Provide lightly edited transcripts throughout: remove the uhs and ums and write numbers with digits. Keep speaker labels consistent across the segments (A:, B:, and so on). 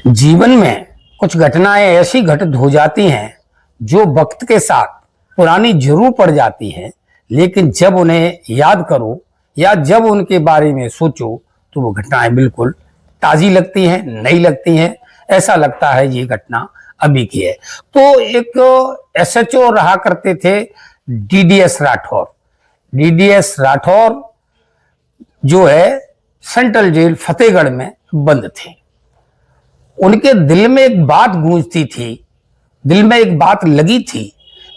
A: जीवन में कुछ घटनाएं ऐसी घटित हो जाती हैं जो वक्त के साथ पुरानी जरूर पड़ जाती हैं, लेकिन जब उन्हें याद करो या जब उनके बारे में सोचो तो वो घटनाएं बिल्कुल ताजी लगती हैं, नई लगती हैं। ऐसा लगता है ये घटना अभी की है। तो एक एसएचओ रहा करते थे डीडीएस राठौर। डीडीएस राठौर जो है सेंट्रल जेल फतेहगढ़ में बंद थे। उनके दिल में एक बात गूंजती थी, दिल में एक बात लगी थी,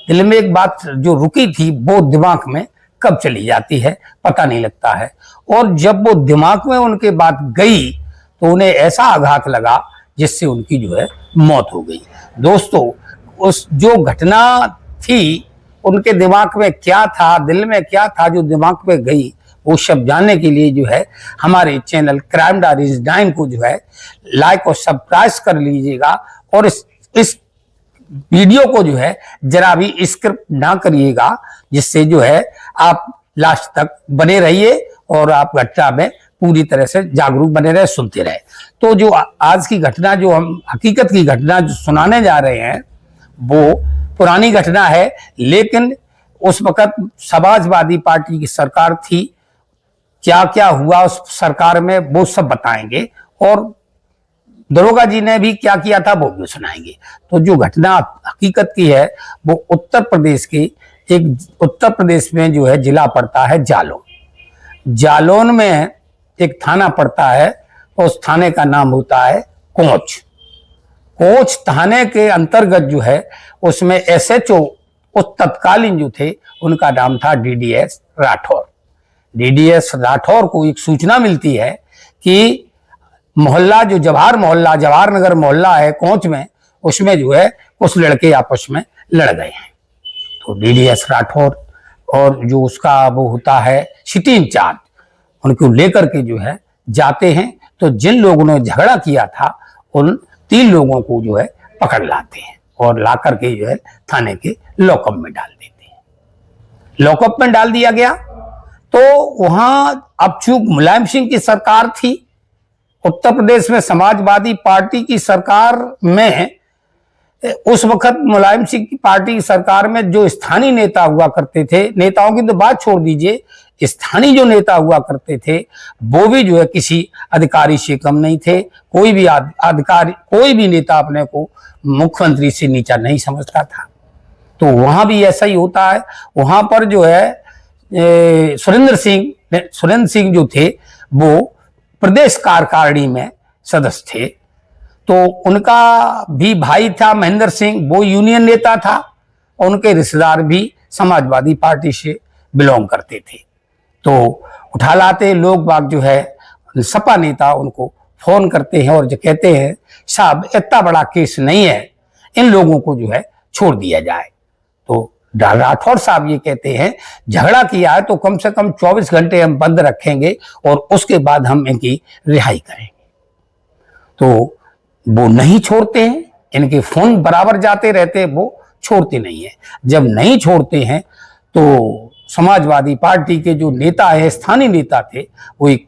A: दिल में एक बात जो रुकी थी वो दिमाग में कब चली जाती है पता नहीं लगता है। और जब वो दिमाग में उनके बात गई तो उन्हें ऐसा आघात लगा जिससे उनकी जो है मौत हो गई। दोस्तों, उस जो घटना थी उनके दिमाग में क्या था, दिल में क्या था जो दिमाग में गई, वो सब जानने के लिए जो है हमारे चैनल क्राइम डायरीज 9 को जो है लाइक और सब्सक्राइब कर लीजिएगा। और इस वीडियो को जो है जरा भी स्किप ना करिएगा, जिससे जो है आप लास्ट तक बने रहिए और आप घटना में पूरी तरह से जागरूक बने रहे, सुनते रहे। तो जो आज की घटना, जो हम हकीकत की घटना जो सुनाने जा रहे हैं वो पुरानी घटना है, लेकिन उस वक्त समाजवादी पार्टी की सरकार थी। क्या क्या हुआ उस सरकार में वो सब बताएंगे और दरोगा जी ने भी क्या किया था वो भी सुनाएंगे। तो जो घटना हकीकत की है वो उत्तर प्रदेश में जो है जिला पड़ता है जालौन। जालौन में एक थाना पड़ता है, उस थाने का नाम होता है कोंच। कोंच थाने के अंतर्गत जो है उसमें एसएचओ उस तत्कालीन जो थे उनका नाम था डीडीएस राठौर। डीडीएस राठौर को एक सूचना मिलती है कि मोहल्ला जो जवाहर नगर मोहल्ला है कोंच में, उसमें जो है कुछ लड़के आपस में लड़ गए हैं। तो डीडीएस राठौर और जो उसका वो होता है सिटी इंचार्ज, उनको लेकर के जो है जाते हैं। तो जिन लोगों ने झगड़ा किया था उन 3 लोगों को जो है पकड़ लाते हैं और ला करके जो है थाने के लॉकअप में डाल देते हैं। लॉकअप में डाल दिया गया। तो वहां अब चूंकि मुलायम सिंह की सरकार थी, उत्तर प्रदेश में समाजवादी पार्टी की सरकार में, उस वक्त मुलायम सिंह की पार्टी की सरकार में जो स्थानीय नेता हुआ करते थे, नेताओं की तो बात छोड़ दीजिए, स्थानीय जो नेता हुआ करते थे वो भी जो है किसी अधिकारी से कम नहीं थे। कोई भी अधिकारी, कोई भी नेता अपने को मुख्यमंत्री से नीचा नहीं समझता था। तो वहां भी ऐसा ही होता है। वहां पर जो है सुरेंद्र सिंह जो थे वो प्रदेश कार्यकारिणी में सदस्य थे। तो उनका भी भाई था महेंद्र सिंह, वो यूनियन नेता था। उनके रिश्तेदार भी समाजवादी पार्टी से बिलोंग करते थे। तो उठा लाते लोग बाग जो है सपा नेता उनको फोन करते हैं और जो कहते हैं साहब इतना बड़ा केस नहीं है, इन लोगों को जो है छोड़ दिया जाए। तो राठौर साहब ये कहते हैं झगड़ा किया है तो कम से कम 24 घंटे हम बंद रखेंगे और उसके बाद हम इनकी रिहाई करेंगे। तो वो नहीं छोड़ते हैं, इनके फोन बराबर जाते रहते, वो छोड़ते नहीं है। जब नहीं छोड़ते हैं तो समाजवादी पार्टी के जो नेता है, स्थानीय नेता थे, वो एक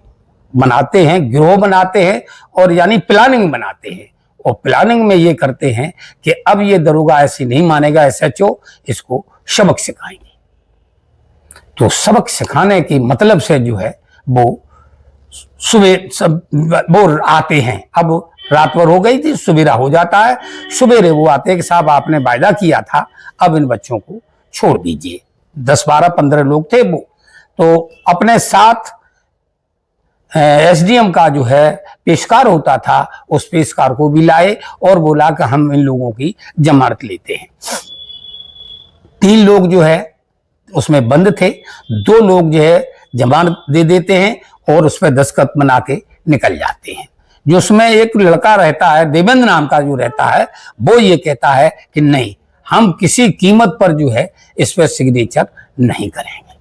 A: बनाते हैं, गिरोह बनाते हैं और यानी प्लानिंग बनाते हैं। और प्लानिंग में ये करते हैं कि अब ये दरोगा ऐसे नहीं मानेगा, एसएचओ, इसको सबक सिखाएंगे। तो सबक सिखाने की मतलब से जो है वो सुबह सब वो आते हैं। अब रात भर हो गई थी, सुबेरा हो जाता है, सुबेरे वो आते हैं कि साहब आपने वायदा किया था, अब इन बच्चों को छोड़ दीजिए। 10, 12, 15 लोग थे वो। तो अपने साथ एसडीएम का जो है पेशकार होता था, उस पेशकार को भी लाए और बोला कि हम इन लोगों की जमानत लेते हैं। 3 लोग जो है उसमें बंद थे, 2 लोग जो है जमानत दे देते हैं और उस पर दस्तखत बना के निकल जाते हैं। जो उसमें एक लड़का रहता है, देवेंद्र नाम का जो रहता है, वो ये कहता है कि नहीं, हम किसी कीमत पर जो है इस पर सिग्नेचर नहीं करेंगे।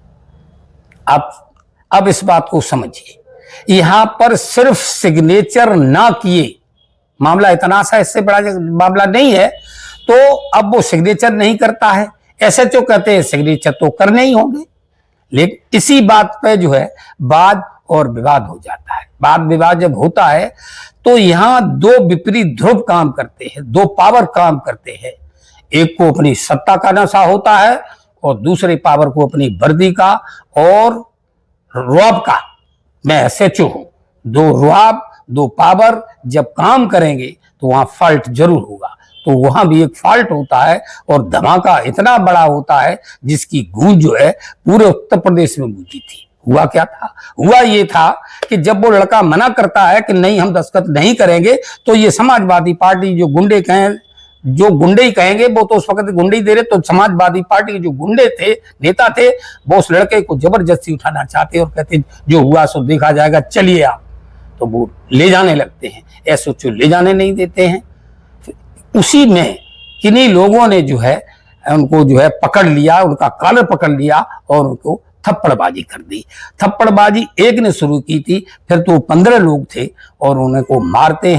A: अब इस बात को समझिए, यहां पर सिर्फ सिग्नेचर ना किए, मामला इतना सा, इससे बड़ा मामला नहीं है। तो अब वो सिग्नेचर नहीं करता है, एसएचओ कहते हैं सिग्नेचर तो करने ही होंगे। लेकिन इसी बात पे जो है बात और विवाद हो जाता है। वाद विवाद जब होता है तो यहाँ दो विपरीत ध्रुव काम करते हैं, दो पावर काम करते हैं। एक को अपनी सत्ता का नशा होता है और दूसरे पावर को अपनी वर्दी का और रुआब का। मैं SHO हूं। दो रुआब, दो पावर जब काम करेंगे तो वहां फॉल्ट जरूर होगा। तो वहां भी एक फॉल्ट होता है और धमाका इतना बड़ा होता है जिसकी गूंज जो है पूरे उत्तर प्रदेश में गूंजी थी। हुआ क्या था? हुआ ये था कि जब वो लड़का मना करता है कि नहीं हम दस्तखत नहीं करेंगे, तो ये समाजवादी पार्टी जो गुंडे कहें, जो गुंडे ही कहेंगे, वो तो उस वक्त गुंडे ही दे रहे, तो समाजवादी पार्टी के जो गुंडे थे, नेता थे, वो उस लड़के को जबरदस्ती उठाना चाहते और कहते जो हुआ सो देखा जाएगा, चलिए आप। तो वो ले जाने लगते हैं, SHO ले जाने नहीं देते हैं। उसी में किन्हीं लोगों ने जो है उनको जो है पकड़ लिया, उनका कॉलर पकड़ लिया और उनको थप्पड़बाजी कर दी। थप्पड़बाजी एक ने शुरू की थी, फिर तो 15 लोग थे और उनको मारते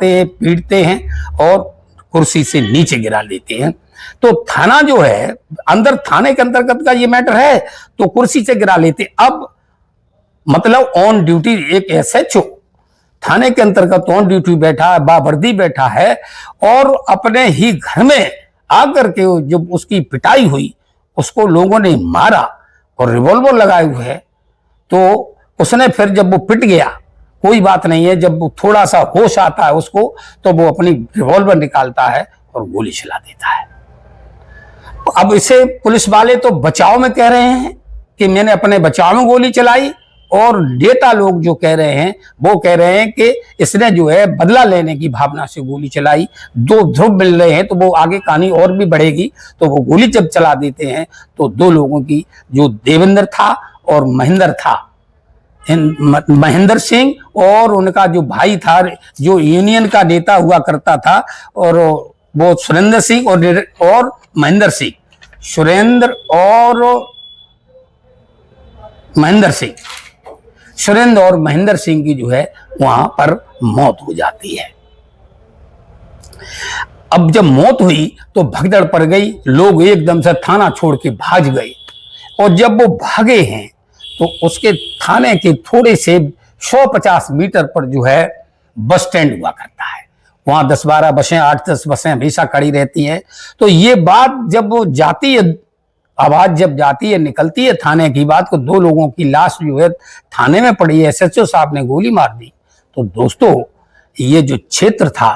A: हैं, पीटते हैं और कुर्सी से नीचे गिरा देते हैं। तो थाना जो है अंदर, थाने के अंतर्गत का ये मैटर है, तो कुर्सी से गिरा लेते। अब मतलब ऑन ड्यूटी एक SHO थाने के अंतर्गत ऑन ड्यूटी बैठा है, बावर्दी बैठा है और अपने ही घर में आकर के जब उसकी पिटाई हुई, उसको लोगों ने मारा और रिवॉल्वर लगाए हुए है, तो उसने फिर जब वो पिट गया, कोई बात नहीं है, जब वो थोड़ा सा होश आता है उसको, तो वो अपनी रिवॉल्वर निकालता है और गोली चला देता है। अब इसे पुलिस वाले तो बचाव में कह रहे हैं कि मैंने अपने बचाव में गोली चलाई, और नेता लोग जो कह रहे हैं वो कह रहे हैं कि इसने जो है बदला लेने की भावना से गोली चलाई। दो ध्रुव मिल रहे हैं तो वो आगे कहानी और भी बढ़ेगी। तो वो गोली जब चला देते हैं तो दो लोगों की, जो देवेंद्र था और महेंद्र था, महेंद्र सिंह और उनका जो भाई था, जो यूनियन का नेता हुआ करता था, और वो सुरेंद्र सिंह और महेंद्र सिंह, सुरेंद्र और महेंद्र सिंह की जो है वहां पर मौत हो जाती है। अब जब मौत हुई तो भगदड़ पड़ गई, लोग एकदम से थाना छोड़ के भाग गए। और जब वो भागे हैं तो उसके थाने के थोड़े से 150 मीटर पर जो है बस स्टैंड हुआ करता है। वहां 10-12 बसें, 8-10 बसें हमेशा खड़ी रहती हैं। तो ये बात जब वो जाती है, आवाज जब जाती है, निकलती है थाने की बात को, दो लोगों की लाश जो है थाने में पड़ी है, SHO साहब ने गोली मार दी। तो दोस्तों ये जो क्षेत्र था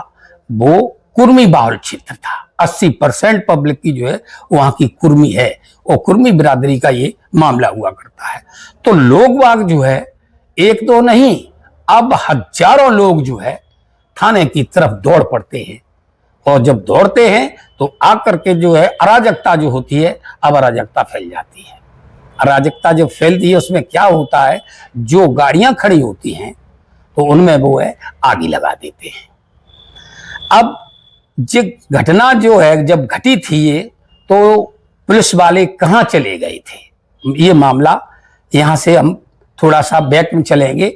A: वो कुर्मी बाहुल क्षेत्र था। 80% पब्लिक की जो है वहां की कुर्मी है और कुर्मी बिरादरी का ये मामला हुआ करता है। तो लोग बाग जो है एक दो नहीं, अब हजारों लोग जो है थाने की तरफ दौड़ पड़ते हैं। और जब दौड़ते हैं तो आकर के जो है अराजकता जो होती है, अब अराजकता फैल जाती है। अराजकता जब फैलती है उसमें क्या होता है, जो गाड़ियां खड़ी होती हैं तो उनमें वो है आग लगा देते हैं। अब जो घटना जो है जब घटी थी ये, तो पुलिस वाले कहाँ चले गए थे, ये मामला यहाँ से हम थोड़ा सा बैक में चलेंगे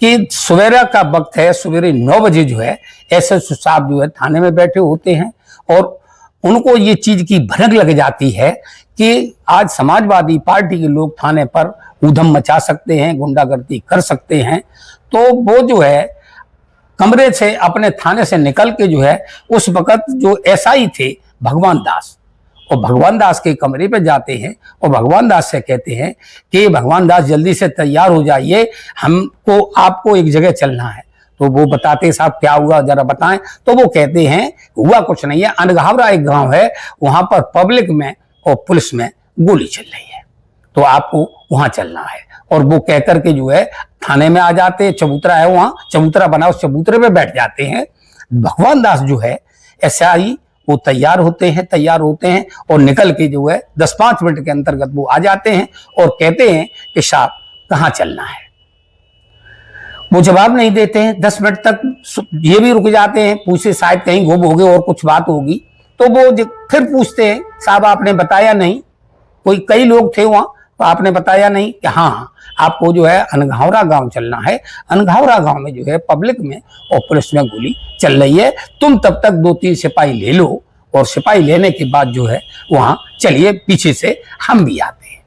A: कि सवेरा का वक्त है, सवेरे 9 बजे जो है SHO साहब जो है थाने में बैठे होते हैं और उनको ये चीज की भनक लग जाती है कि आज समाजवादी पार्टी के लोग थाने पर ऊधम मचा सकते हैं, गुंडागर्दी कर सकते हैं। तो वो जो है कमरे से, अपने थाने से निकल के जो है उस वक्त जो SI थे भगवान दास, और भगवान दास के कमरे पे जाते हैं और भगवान दास से कहते हैं कि भगवान दास जल्दी से तैयार हो जाइए, हमको आपको एक जगह चलना है। तो वो बताते साहब क्या हुआ जरा बताएं। तो वो कहते हैं हुआ कुछ नहीं है, अनघावरा एक गांव है, वहां पर पब्लिक में और पुलिस में गोली चल रही है, तो आपको वहां चलना है। और वो कहकर के जो है थाने में आ जाते हैं, चबूतरा है वहां, चबूतरा बना, उस चबूतरे पे बैठ जाते हैं। भगवान दास जो है SI वो तैयार होते हैं और निकल के जो है 10-5 मिनट के अंतर्गत वो आ जाते हैं और कहते हैं कि साहब कहाँ चलना है। वो जवाब नहीं देते हैं, 10 मिनट तक ये भी रुक जाते हैं, पूछे शायद कहीं गुम हो गए और कुछ बात होगी। तो वो फिर पूछते हैं साहब आपने बताया नहीं, कई लोग थे वहां, तो आपने बताया नहीं कि हाँ आपको जो है अनघावरा गांव चलना है, अनघावरा गांव में जो है पब्लिक में और पुलिस में गोली चल रही है, तुम तब तक 2-3 सिपाही ले लो और सिपाही लेने के बाद जो है वहां चलिए, पीछे से हम भी आते हैं।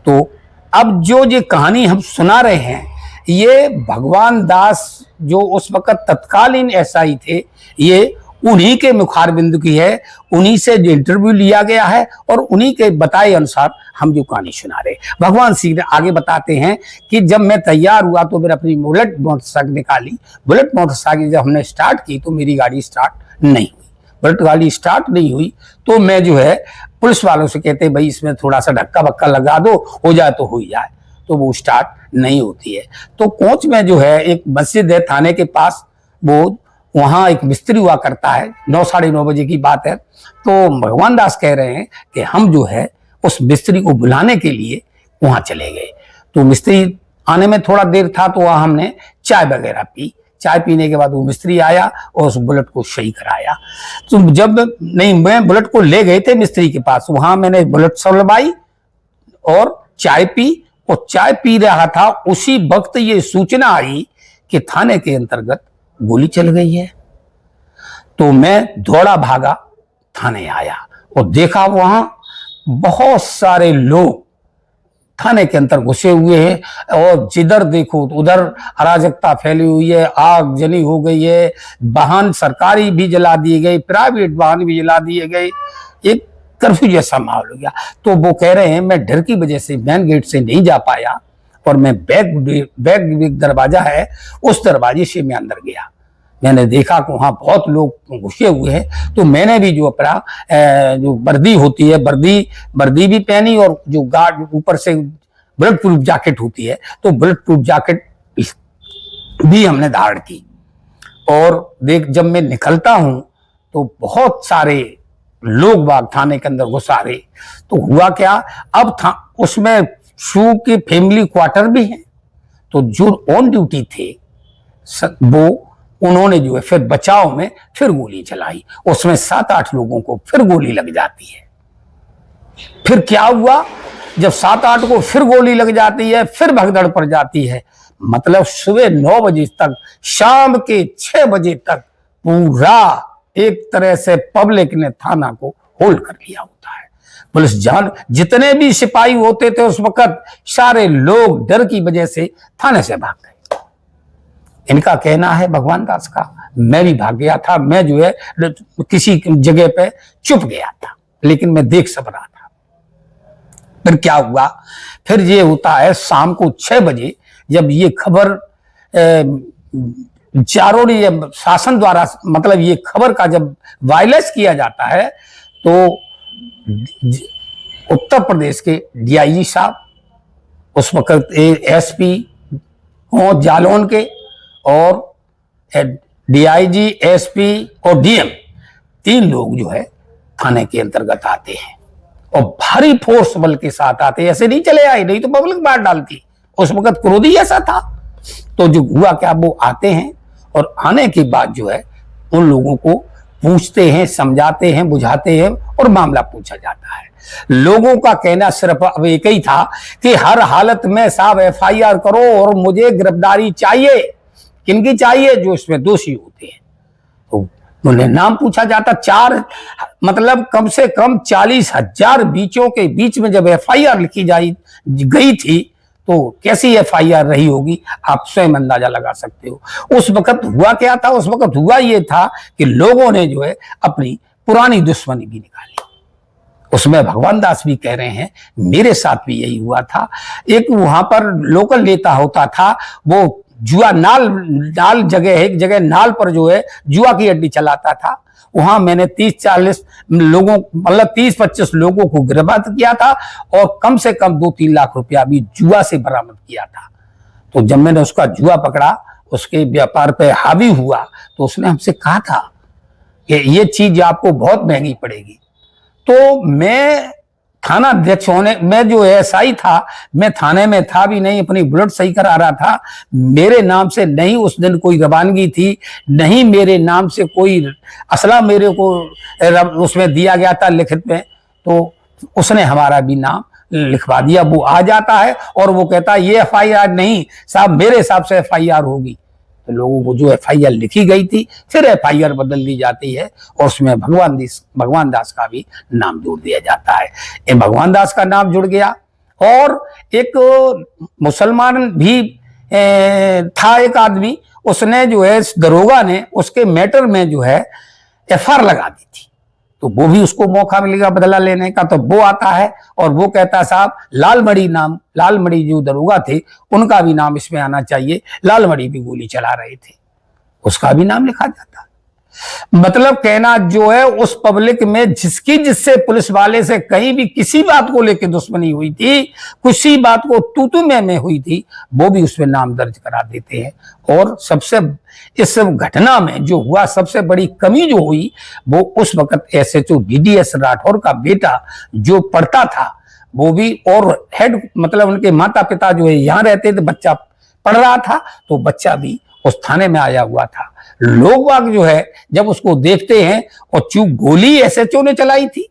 A: तो अब जो ये कहानी हम सुना रहे हैं, ये भगवान दास जो उस वक्त तत्कालीन एसआई थे, ये उन्हीं के मुखारबिंद की है, उन्हीं से जो इंटरव्यू लिया गया है और उन्हीं के बताए अनुसार हम जो कहानी सुना रहे। भगवान सिंह आगे बताते हैं कि जब मैं तैयार हुआ तो मैंने अपनी बुलेट मोटरसाइकिल निकाली। बुलेट मोटरसाइकिल जब हमने स्टार्ट की तो मेरी गाड़ी स्टार्ट नहीं हुई। बुलेट गाड़ी स्टार्ट नहीं हुई तो मैं जो है पुलिस वालों से कहते भाई इसमें थोड़ा सा धक्का बक्का लगा दो, हो जाए तो हो ही जाए, तो वो स्टार्ट नहीं होती है। तो कोच में जो है एक मस्जिद है थाने के पास, वो वहां एक मिस्त्री हुआ करता है, 9 साढ़े 9 बजे की बात है। तो भगवान दास कह रहे हैं कि हम जो है उस मिस्त्री को बुलाने के लिए वहां चले गए। तो मिस्त्री आने में थोड़ा देर था तो वहां हमने चाय वगैरह पी। चाय पीने के बाद वो मिस्त्री आया और उस बुलेट को सही कराया। तो जब नहीं, मैं बुलेट को ले गए थे मिस्त्री के पास, वहां मैंने बुलेट सलवाई और चाय पी। और चाय पी रहा था, उसी वक्त ये सूचना आई कि थाने के अंतर्गत गोली चल गई है। तो मैं दौड़ा भागा थाने आया और देखा वहां बहुत सारे लोग थाने के अंदर घुसे हुए हैं और जिधर देखो तो उधर अराजकता फैली हुई है, आग जली हो गई है, वाहन सरकारी भी जला दिए गए, प्राइवेट वाहन भी जला दिए गए, एक कर्फ्यू जैसा माहौल हो गया। तो वो कह रहे हैं मैं डर की वजह से मेन गेट से नहीं जा पाया और मैं बैक दरवाजा है उस दरवाजे से मैं अंदर गया। मैंने देखा कि वहां बहुत लोग घुसे हुए हैं। तो मैंने भी जो अपना जो वर्दी होती है, वर्दी भी पहनी और जो गार्ड ऊपर से बुलेट प्रूफ जैकेट होती है, तो बुलेट प्रूफ जैकेट भी हमने धारण की। और देख जब मैं निकलता हूं तो बहुत सारे लोग बाग थाने के अंदर घुस आ रहे। तो हुआ क्या, अब था उसमें शू के फैमिली क्वार्टर भी हैं। तो जो ऑन ड्यूटी थे वो उन्होंने जो है फिर बचाव में फिर गोली चलाई, उसमें 7-8 लोगों को फिर गोली लग जाती है। फिर क्या हुआ, जब 7-8 को फिर गोली लग जाती है, फिर भगदड़ पड़ जाती है। मतलब सुबह 9 बजे तक, शाम के 6 बजे तक पूरा एक तरह से पब्लिक ने थाना को होल्ड कर लिया होता है। पुलिस जान जितने भी सिपाही होते थे उस वक्त सारे लोग डर की वजह से थाने से भाग गए। इनका कहना है भगवान दास का, मैं भी भाग गया था, मैं जो है किसी जगह पे चुप गया था, लेकिन मैं देख सब रहा था। फिर क्या हुआ, फिर ये होता है शाम को 6 बजे जब ये खबर चारों ने शासन द्वारा मतलब ये खबर का जब वायलेंस किया जाता है तो उत्तर प्रदेश के डीआईजी साहब, उस वक्त एसपी जालौन के और डीआईजी, एसपी और डीएम 3 लोग जो है थाने के अंतर्गत आते हैं और भारी फोर्स बल के साथ आते हैं। ऐसे नहीं चले आए, नहीं तो पब्लिक मार डालती, उस वक्त क्रोधी ऐसा था। तो जो हुआ क्या, वो आते हैं और आने के बाद जो है उन लोगों को पूछते हैं, समझाते हैं, बुझाते हैं और मामला पूछा जाता है। लोगों का कहना सिर्फ अब एक ही था कि हर हालत में साहब एफआईआर करो और मुझे गिरफ्तारी चाहिए। किनकी चाहिए? जो इसमें दोषी होते हैं। तो उन्हें नाम पूछा जाता। 4 मतलब कम से कम 40,000 बीचों के बीच में जब एफआईआर लिखी गई थी तो कैसी एफआईआर रही होगी, आप स्वयं अंदाजा लगा सकते हो। उस वक्त हुआ क्या था, उस वक्त हुआ ये था कि लोगों ने जो है अपनी पुरानी दुश्मनी भी निकाली। उसमें भगवान दास भी कह रहे हैं मेरे साथ भी यही हुआ था। एक वहां पर लोकल नेता होता था, वो जुआ नाल जगह है, एक जगह नाल पर जो है जुआ की अड्डी चलाता था। वहां मैंने 30-40 लोगों मतलब 30-25 लोगों को गिरफ्तार किया था और कम से कम 2-3 लाख रुपया भी जुआ से बरामद किया था। तो जब मैंने उसका जुआ पकड़ा, उसके व्यापार पे हावी हुआ, तो उसने हमसे कहा था कि ये चीज आपको बहुत महंगी पड़ेगी। तो मैं थाना अध्यक्ष होने, मैं जो एसआई था, मैं थाने में था भी नहीं, अपनी बुलेट सही करा रहा था। मेरे नाम से नहीं उस दिन कोई रवानगी थी, नहीं मेरे नाम से कोई असला मेरे को उसमें दिया गया था लिखित में। तो उसने हमारा भी नाम लिखवा दिया। वो आ जाता है और वो कहता है ये एफआईआर नहीं साहब, मेरे हिसाब से एफआईआर होगी। तो लोगों को जो एफआईआर लिखी गई थी फिर एफआईआर बदल दी जाती है और उसमें भगवान दास का भी नाम जोड़ दिया जाता है। भगवान दास का नाम जुड़ गया। और एक मुसलमान भी था एक आदमी, उसने जो है दरोगा ने उसके मैटर में जो है एफआईआर लगा दी थी, तो वो भी उसको मौका मिलेगा बदला लेने का। तो वो आता है और वो कहता है साहब लालमणि जो दरोगा थे उनका भी नाम इसमें आना चाहिए, लालमणि भी गोली चला रहे थे, उसका भी नाम लिखा जाता। मतलब कहना जो है उस पब्लिक में जिससे पुलिस वाले से कहीं भी किसी बात को लेकर दुश्मनी हुई थी, किसी बात को तू में हुई थी, वो भी उसमें नाम दर्ज करा देते हैं। और सबसे इस घटना में जो हुआ, सबसे बड़ी कमी जो हुई वो उस वक्त एसएचओ डीडीएस राठौर का बेटा जो पढ़ता था वो भी, और हेड मतलब उनके माता पिता जो है यहाँ रहते थे, बच्चा पढ़ रहा था तो बच्चा भी उस थाने में आया हुआ था। लोग बाग जो है जब उसको देखते हैं, और चूक गोली एसएचओ ने चलाई थी,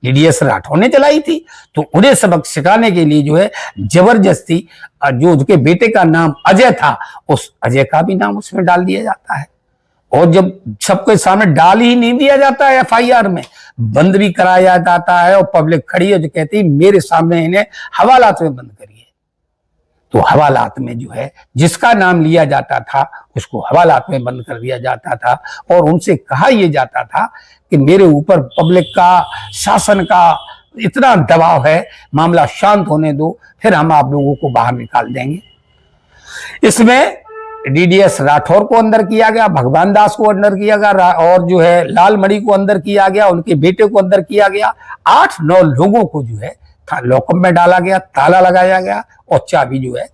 A: डीडीएस राठौर ने चलाई थी, तो उन्हें सबक सिखाने के लिए जो है जबरदस्ती जो उनके बेटे का नाम अजय था, उस अजय का भी नाम उसमें डाल दिया जाता है। और जब सबके सामने डाल ही नहीं दिया जाता है, एफआईआर में बंद भी कराया जाता है, और पब्लिक खड़ी है जो कहती है मेरे सामने इन्हें हवालात में बंद करिए। तो हवालात में जो है जिसका नाम लिया जाता था उसको हवालात में बंद कर दिया जाता था, और उनसे कहा यह जाता था कि मेरे ऊपर पब्लिक का, शासन का इतना दबाव है, मामला शांत होने दो, फिर हम आप लोगों को बाहर निकाल देंगे। इसमें डीडीएस राठौर को अंदर किया गया, भगवान दास को अंदर किया गया, और जो है लालमणि को अंदर किया गया, उनके बेटे को अंदर किया गया। 8-9 लोगों को जो है लॉकअप में डाला गया, ताला लगाया गया, और चाबी जो है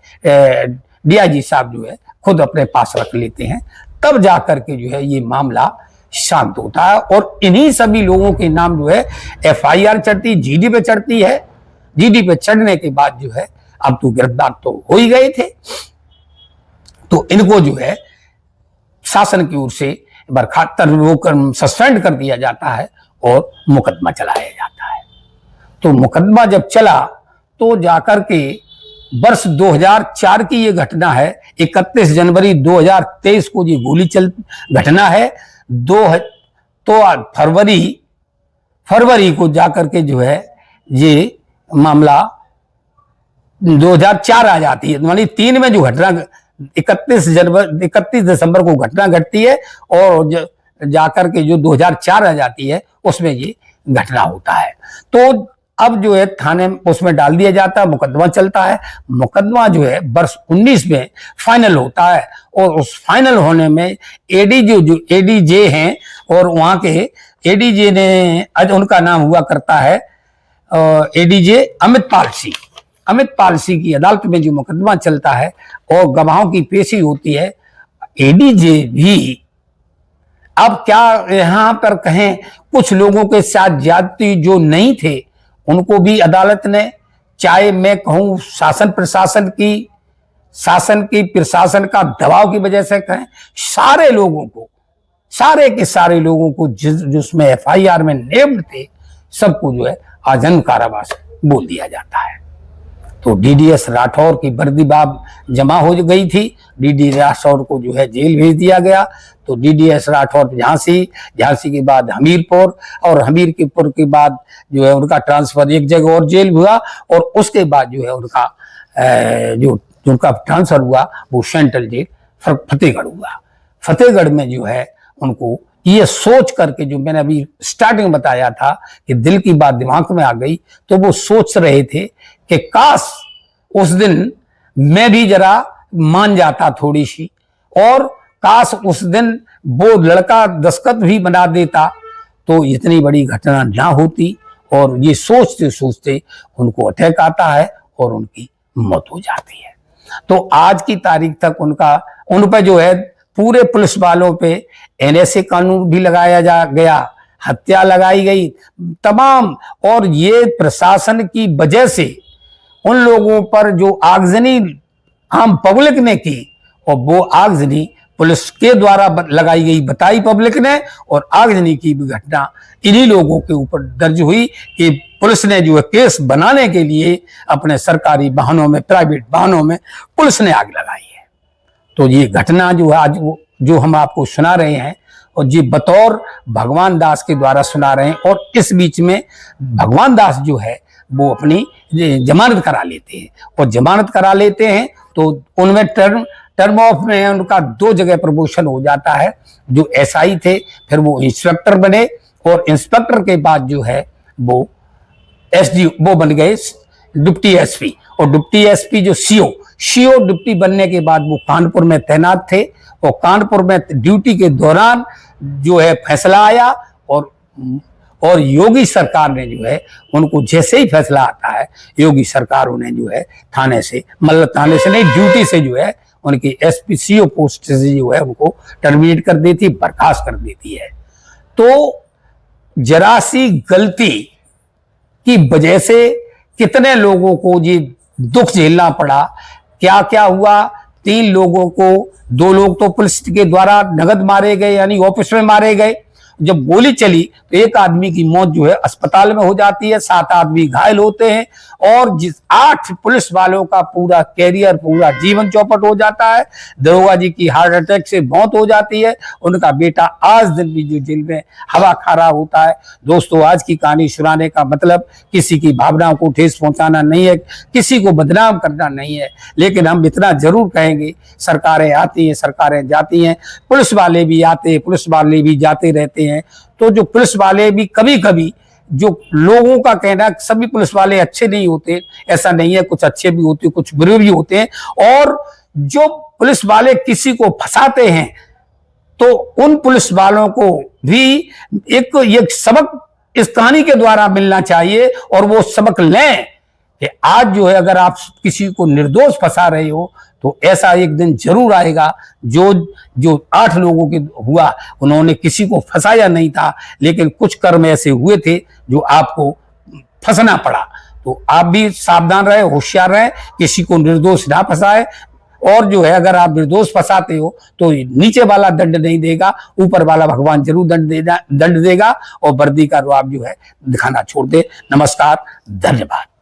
A: डीआईजी साहब जो है खुद अपने पास रख लेते हैं। तब जाकर के जो है ये मामला शांत होता है, और इन्हीं सभी लोगों के नाम जो है एफआईआर चढ़ती, जीडी पे चढ़ती है। जीडी पे चढ़ने के बाद जो है अब तो गिरफ्तार तो हो ही गए थे, तो इनको जो है शासन की ओर से बर्खास्त सस्पेंड कर दिया जाता है और मुकदमा चलाया जाता है। तो मुकदमा जब चला तो जाकर के वर्ष 2004 की ये घटना है, 31 जनवरी 2023 को ये गोली चल घटना है। तो फरवरी को जाकर के जो है ये मामला 2004 आ जाती है, यानी 3 में जो घटना 31 दिसंबर को घटना घटती है, और जाकर के जो 2004 आ जाती है उसमें ये घटना होता है। तो अब जो है थाने उसमें डाल दिया जाता है, मुकदमा चलता है। मुकदमा जो है वर्ष 19 में फाइनल होता है, और उस फाइनल होने में एडीजे हैं, और वहां के एडीजे ने आज उनका नाम हुआ करता है एडीजे अमित पाल सिंह की अदालत में जो मुकदमा चलता है और गवाहों की पेशी होती है। एडीजे भी अब क्या यहां पर कहें, कुछ लोगों के साथ ज्यादती जो नहीं थे उनको भी अदालत ने, चाहे मैं कहूं शासन प्रशासन का दबाव की वजह से कहें, सारे के सारे लोगों को जिसमें एफआईआर में नेम्ड थे सबको जो है आजीवन कारावास बोल दिया जाता है। तो डीडीएस राठौर की वर्दी बाब जमा हो गई थी, डीडी राठौर को जो है जेल भेज दिया गया। तो डीडीएस राठौर झांसी के बाद हमीरपुर, और हमीरपुर के बाद जो है उनका ट्रांसफर एक जगह और जेल हुआ, और उसके बाद जो है उनका ट्रांसफर हुआ वो सेंट्रल जेल फतेहगढ़ हुआ। फतेहगढ़ में जो है उनको ये सोच करके, जो मैंने अभी स्टार्टिंग बताया था कि दिल की बात दिमाग में आ गई, तो वो सोच रहे थे कि काश उस दिन मैं भी जरा मान जाता थोड़ी सी, और काश उस दिन वो लड़का दस्तखत भी बना देता तो इतनी बड़ी घटना ना होती। और ये सोचते सोचते उनको अटैक आता है और उनकी मौत हो जाती है। तो आज की तारीख तक उन पर जो है पूरे पुलिस वालों पे एनएसए कानून भी लगाया गया, हत्या लगाई गई तमाम, और ये प्रशासन की वजह से उन लोगों पर जो आगजनी आम पब्लिक ने की, और वो आगजनी पुलिस के द्वारा लगाई गई बताई पब्लिक ने, और आगजनी की भी घटना इन्हीं लोगों के ऊपर दर्ज हुई कि पुलिस ने जो है केस बनाने के लिए अपने सरकारी वाहनों में, प्राइवेट वाहनों में पुलिस ने आग लगाई है। तो ये घटना जो है आज जो हम आपको सुना रहे हैं, और जी बतौर भगवान दास के द्वारा सुना रहे हैं। और इस बीच में भगवान दास जो है वो अपनी जमानत करा लेते हैं, और जमानत करा लेते हैं तो उनमें टर्म ऑफ में उनका 2 जगह प्रमोशन हो जाता है। जो एसआई थे फिर वो इंस्पेक्टर बने, और इंस्पेक्टर के बाद जो है वो एसडी वो बन गए डिप्टी एसपी, और डिप्टी एसपी जो सीओ डिप्टी बनने के बाद वो कानपुर में तैनात थे, और कानपुर में ड्यूटी के दौरान जो है फैसला आया, और योगी सरकार ने जो है उनको जैसे ही फैसला आता है, योगी सरकार उन्हें जो है थाने से, मतलब थाने से नहीं, ड्यूटी से जो है उनकी एसपी सीओ पोस्ट से जो है उनको टर्मिनेट कर देती, बर्खास्त कर देती है। तो जरा सी गलती की वजह से कितने लोगों को ये दुख झेलना पड़ा, क्या क्या हुआ। 3 लोगों को, 2 लोग तो पुलिस के द्वारा नगद मारे गए, यानी ऑफिस में मारे गए। जब गोली चली तो 1 आदमी की मौत जो है अस्पताल में हो जाती है, 7 आदमी घायल होते हैं, और 8 पुलिस वालों का पूरा कैरियर, पूरा जीवन चौपट हो जाता है। दरोगा जी की हार्ट अटैक से मौत हो जाती है, उनका बेटा आज दिन भी जो जेल में हवा खा रहा होता है। दोस्तों, आज की कहानी सुनाने का मतलब किसी की भावनाओं को ठेस पहुंचाना नहीं है, किसी को बदनाम करना नहीं है, लेकिन हम इतना जरूर कहेंगे, सरकारें आती हैं, सरकारें जाती हैं, पुलिस वाले भी आते हैं, पुलिस वाले भी जाते रहते हैं। तो जो पुलिस वाले भी कभी कभी, जो लोगों का कहना सभी पुलिस वाले अच्छे नहीं होते, ऐसा नहीं है, कुछ अच्छे भी होते, कुछ बुरे भी होते हैं। और जो पुलिस वाले किसी को फंसाते हैं तो उन पुलिस वालों को भी एक सबक इस कहानी के द्वारा मिलना चाहिए, और वो सबक लें कि आज जो है अगर आप किसी को निर्दोष फंसा रहे हो तो ऐसा एक दिन जरूर आएगा। जो 8 लोगों के हुआ, उन्होंने किसी को फंसाया नहीं था, लेकिन कुछ कर्म ऐसे हुए थे जो आपको फंसना पड़ा। तो आप भी सावधान रहे, होशियार रहे, किसी को निर्दोष ना फंसाए। और जो है अगर आप निर्दोष फंसाते हो तो नीचे वाला दंड नहीं देगा, ऊपर वाला भगवान जरूर दंड देगा, और वर्दी का रुआब जो है दिखाना छोड़ दे। नमस्कार, धन्यवाद।